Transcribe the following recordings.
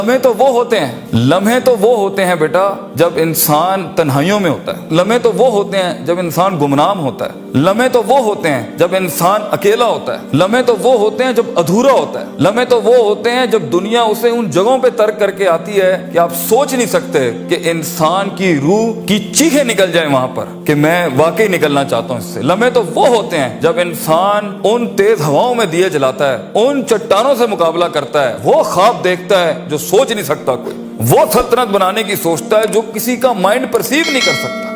لمحے تو وہ ہوتے ہیں بیٹا جب انسان تنہائیوں میں ہوتا ہے، لمحے تو وہ ہوتے ہیں جب انسان گمنام ہوتا ہے، لمحے تو وہ ہوتے ہیں جب انسان اکیلا ہوتا ہے، لمحے تو وہ ہوتے ہیں جب ادھورا ہوتا ہے، لمحے تو وہ ہوتے ہیں جب دنیا اسے ان جگہوں پہ ترک کر کے آتی ہے کہ آپ سوچ نہیں سکتے کہ انسان کی روح کی چیخیں نکل جائیں وہاں پر کہ میں واقعی نکلنا چاہتا ہوں اس سے۔ لمحے تو وہ ہوتے ہیں جب انسان ان تیز ہواؤں میں دیے جلاتا ہے، ان چٹانوں سے مقابلہ کرتا ہے، وہ خواب دیکھتا ہے جو سوچ نہیں سکتا کوئی، وہ سلطنت بنانے کی سوچتا ہے جو کسی کا مائنڈ پرسیو نہیں کر سکتا،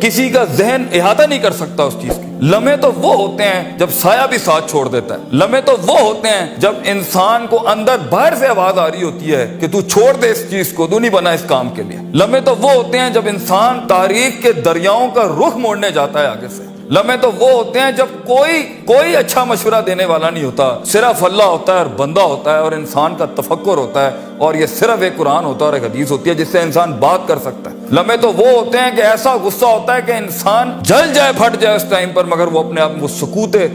کسی کا ذہن احاطہ نہیں کر سکتا اس چیز کی۔ لمحے تو وہ ہوتے ہیں جب سایہ بھی ساتھ چھوڑ دیتا ہے، لمحے تو وہ ہوتے ہیں جب انسان کو اندر باہر سے آواز آ رہی ہوتی ہے کہ تو چھوڑ دے اس چیز کو، تو نہیں بنا اس کام کے لیے۔ لمحے تو وہ ہوتے ہیں جب انسان تاریخ کے دریاؤں کا رخ موڑنے جاتا ہے آگے سے۔ لمحے تو وہ ہوتے ہیں جب کوئی اچھا مشورہ دینے والا نہیں ہوتا، صرف اللہ ہوتا ہے اور بندہ ہوتا ہے اور انسان کا تفکر ہوتا ہے، اور یہ صرف ایک قرآن ہوتا ہے اور ایک حدیث ہوتی ہے جس سے انسان بات کر سکتا ہے۔ لمحے تو وہ ہوتے ہیں کہ ایسا غصہ ہوتا ہے کہ انسان جل جائے، پھٹ جائے اس ٹائم پر، مگر وہ اپنے آپ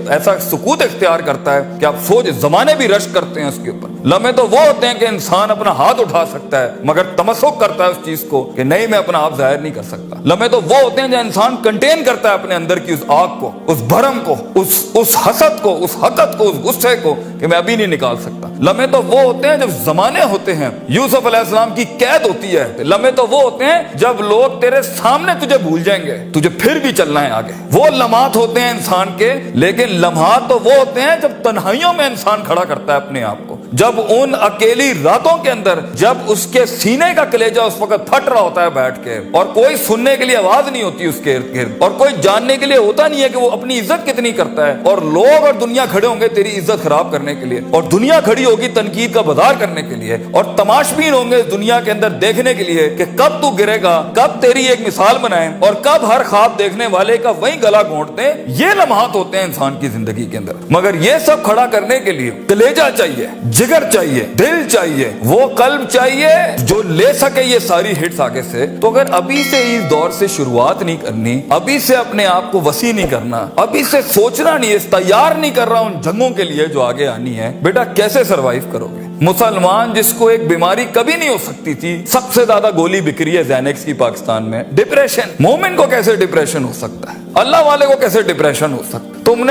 ایسا سکوت اختیار کرتا ہے کہ آپ سوچ زمانے بھی رشک کرتے ہیں اس کے اوپر۔ لمحے تو وہ ہوتے ہیں کہ انسان اپنا ہاتھ اٹھا سکتا ہے مگر تمسک کرتا ہے اس چیز کو کہ نہیں، میں اپنا آپ ظاہر نہیں کر سکتا۔ لمحے تو وہ ہوتے ہیں جو انسان کنٹین کرتا ہے اپنے اندر کی اس آگ کو، اس بھرم کو، اس حسد کو، اس حقد کو، اس غصے کو کہ میں ابھی نہیں نکال سکتا۔ لمحے تو وہ ہوتے ہیں جب زمانے ہوتے ہیں، یوسف علیہ السلام کی قید ہوتی ہے۔ لمحے تو وہ ہوتے ہیں جب لوگ تیرے سامنے تجھے بھول جائیں گے، تجھے پھر بھی چلنا ہے آگے۔ وہ لمحات ہوتے ہیں انسان کے، لیکن لمحات تو وہ ہوتے ہیں جب تنہائیوں میں انسان کھڑا کرتا ہے اپنے آپ کو، جب ان اکیلی راتوں کے اندر، جب اس کے سینے کا کلیجہ اس وقت پھٹ رہا ہوتا ہے بیٹھ کے، اور کوئی سننے کے لیے آواز نہیں ہوتی اس کے ارد گرد، اور کوئی جاننے کے لیے ہوتا نہیں ہے کہ وہ اپنی عزت کتنی کرتا ہے، اور لوگ اور دنیا کھڑے ہوں گے تیری عزت خراب کرنے کے لیے، اور دنیا کھڑی ہوگی تنقید کا بازار کرنے کے لیے، اور تماشبین ہوں گے دنیا کے اندر دیکھنے کے لیے کہ کب تو گرے گا، کب تیری ایک مثال بنائیں، اور کب ہر خواب دیکھنے والے کا وہی گلا گھونٹ دیں۔ یہ لمحات ہوتے ہیں انسان کی زندگی کے اندر، مگر یہ سب کھڑا کرنے کے لیے کلیجہ چاہیے، جگر چاہیے، دل چاہیے، وہ قلب چاہیے جو لے سکے یہ ساری ہٹس آگے سے۔ تو اگر ابھی سے اس دور سے شروعات نہیں کرنی، ابھی سے اپنے آپ کو وسیع نہیں کرنا، ابھی سے سوچنا نہیں، اس تیار نہیں کر رہا ان جنگوں کے لیے جو آگے آنی ہے، بیٹا کیسے سروائیو کرو گے؟ مسلمان جس کو ایک بیماری کبھی نہیں ہو سکتی تھی، سب سے زیادہ گولی بک رہی ہے زینکس کی پاکستان میں، ڈپریشن۔ مومن کو کیسے ڈپریشن ہو سکتا ہے؟ اللہ والے کو کیسے ڈپریشن ہو سکتا ہے؟ تم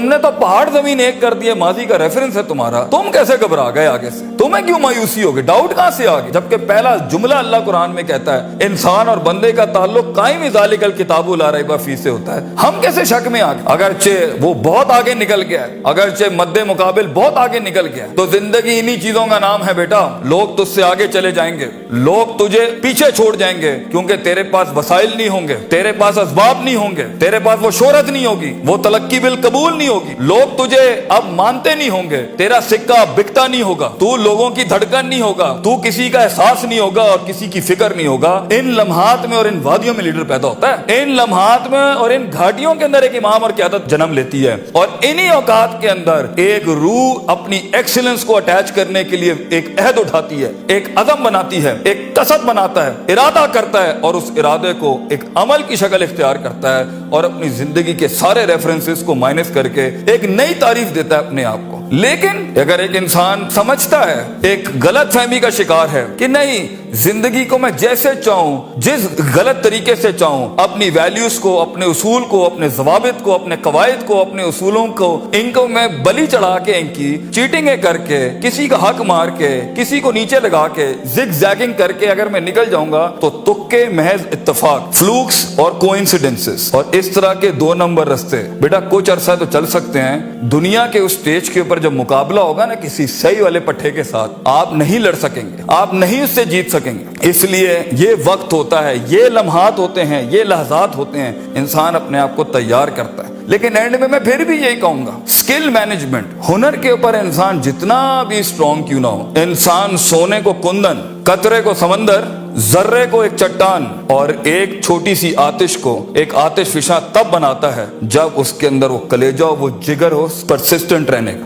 نے تو پہاڑ زمین ایک کر دیا، ماضی کا ریفرنس ہے تمہارا، تم کیسے گھبرا گئے آگے سے؟ تمہیں کیوں مایوسی ہوگی؟ ڈاؤٹ کہاں سے آگے؟ جبکہ پہلا جملہ اللہ قرآن میں کہتا ہے انسان اور بندے کا تعلق قائم ذالک الکتاب لا ریب فیہ سے ہوتا ہے۔ ہم کیسے شک میں آگے؟ اگرچہ وہ بہت آگے نکل گیا ہے، اگرچہ مد مقابل بہت آگے نکل گیا ہے، تو زندگی انہی چیزوں کا نام ہے بیٹا۔ لوگ تجھ سے آگے چلے جائیں گے، لوگ تجھے پیچھے چھوڑ جائیں گے، کیونکہ تیرے پاس وسائل نہیں ہوں گے، تیرے پاس اسباب نہیں ہوں گے، تیرے پاس وہ شہرت نہیں ہوگی، وہ تلقی بالقبول نہیں ہوگی، لوگ تجھے اب مانتے نہیں ہوں گے، تیرا سکہ بکتا نہیں ہوگا، تو لوگوں کی دھڑکن نہیں ہوگا، تو کسی کا احساس نہیں ہوگا اور کسی کی فکر نہیں ہوگا۔ ان لمحات میں اور ان وادیوں میں لیڈر پیدا ہوتا ہے، ان لمحات میں اور ان گھاٹیوں کے اندر ایک امام اور قیادت جنم لیتی ہے، اور انہی اوقات کے اندر ایک روح اپنی ایکسیلنس کو اٹیچ کرنے کے لیے ایک عہد اٹھاتی ہے، ایک عزم بناتی ہے، ایک قصد بناتا ہے، ارادہ کرتا ہے، اور اس ارادے کو ایک عمل کی شکل اختیار کرتا ہے، اور اپنی زندگی کے سارے ریفرنسز کو مائنس کر کے ایک نئی تعریف دیتا ہے اپنے آپ کو۔ لیکن اگر ایک انسان سمجھتا ہے، ایک غلط فہمی کا شکار ہے کہ نہیں، زندگی کو میں جیسے چاہوں، جس غلط طریقے سے چاہوں، اپنی ویلیوز کو، اپنے اصول کو، اپنے ضوابط کو، اپنے قواعد کو، اپنے اصولوں کو، ان کو میں بلی چڑھا کے، ان کی چیٹنگیں کر کے، کسی کا حق مار کے، کسی کو نیچے لگا کے، زگ زیگنگ کر کے اگر میں نکل جاؤں گا تو تکے، محض اتفاق، فلوکس اور کوئنسیڈنسز، اور اس طرح کے 2 نمبر رستے بیٹا کچھ عرصہ تو چل سکتے ہیں۔ دنیا کے اس سٹیج کے اوپر جب مقابلہ ہوگا نا کسی صحیح والے پٹھے کے ساتھ، آپ نہیں لڑ سکیں گے، آپ نہیں اس سے جیت سکیں گے۔ اس لیے یہ وقت ہوتا ہے، یہ لمحات ہوتے ہیں، یہ لحظات ہوتے ہیں، انسان اپنے آپ کو تیار کرتا ہے۔ لیکن اینڈ میں پھر بھی یہی کہوں گا، سکل مینجمنٹ، ہنر کے اوپر انسان جتنا بھی اسٹرانگ کیوں نہ ہو، انسان سونے کو کندن، قطرے کو سمندر، ذرے کو ایک چٹان، اور ایک چھوٹی سی آتش کو ایک آتش فشاں تب بناتا ہے جب اس کے اندر وہ کلیجہ، وہ جگر ہو، پرسسٹنٹ رہنے کا۔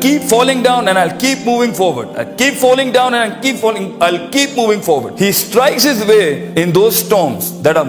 keep falling down and I'll keep moving forward. I'll keep falling down and I'll keep moving forward. He strikes his way in those storms that are